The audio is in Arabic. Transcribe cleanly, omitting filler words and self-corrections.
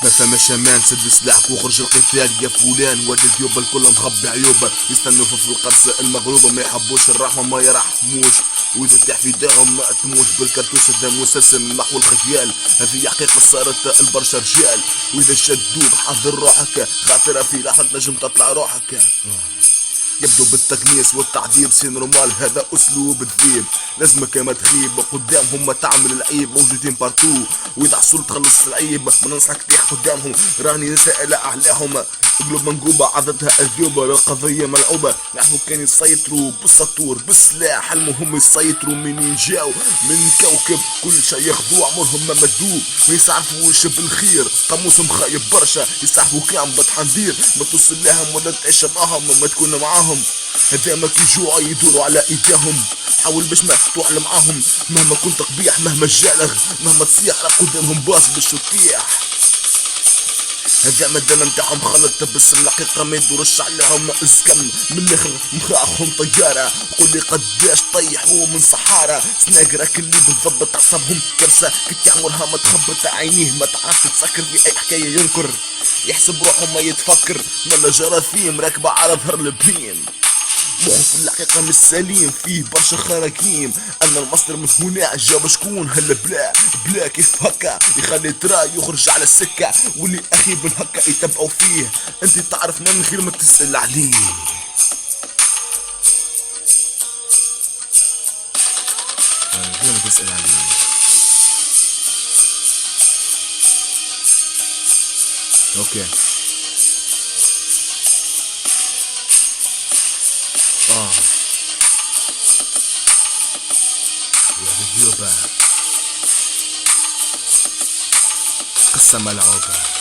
فما شمان سد سلاحك وخرج القتال يا فلان. واد الذيوب الكل مخبي عيوبه يستنوا في القرصة المغلوبة ما يحبوش الرحمة ما يرحموش. واذا تحت في ايديهم ما تموت بالكرتوس الدم مسلسل محو الخيال. هذه حقيقة صارت البرشا رجال واذا شدوك حضر روحك خاطر في لحظة نجم تطلع روحك. يبدو بالتقميص والتعذيب سي نورمال هذا اسلوب الذيب. لازمك ما تخيب قدامهم ما تعمل العيب موجودين بارتو واذا حصلت تخلص العيب ما ننصحك تطيح قدامهم. راني نسائل اعلاهم قلوب منقوبة عضتها اذيوبة للقضية ملعوبة. نحن كان يسيطروا بالسطور بالسلاح المهم يسيطروا منين جاو من كوكب كل شي ياخذوه عمرهم ما مدوه ما يسعرفوش بالخير. قاموسهم خايب برشا يسعرفوا كام بتحندير ما توصل لهم ولا تعيش معاهم ما تكون معاهم. هذا كي جوع يدوروا على ايديهم حاول باش ما توحل معاهم مهما كنت قبيح مهما جالغ مهما تصيح قدامهم باص باش تطيح. هذا الدم نتاعهم خلط بس الحقيقة ما يدورش عليهم اسكم من الاخر مخاخهم طيارة. قولي قداش طيحوا من صحارى سناقرك اللي بالضبط عصبهم كرسة كي عمرها ما تخبط عينيه ما تعرفش تسكر في اي حكاية ينكر يحسب روحه ما يتفكر ولا جراثيم راكبة على ظهر البين. مخه في الحقيقة مش سليم فيه برشا خراكيم. انا المصدر من هنا جاب شكون هلا بلا كيف هكا يخلي ترى يخرج على السكة واللي اخي من هكا يتبعوا فيه. انت تعرف من غير ما تسأل عليه. من غير ما تسأل عليه. اوكي يا الذيوبة قصة ملعوبة.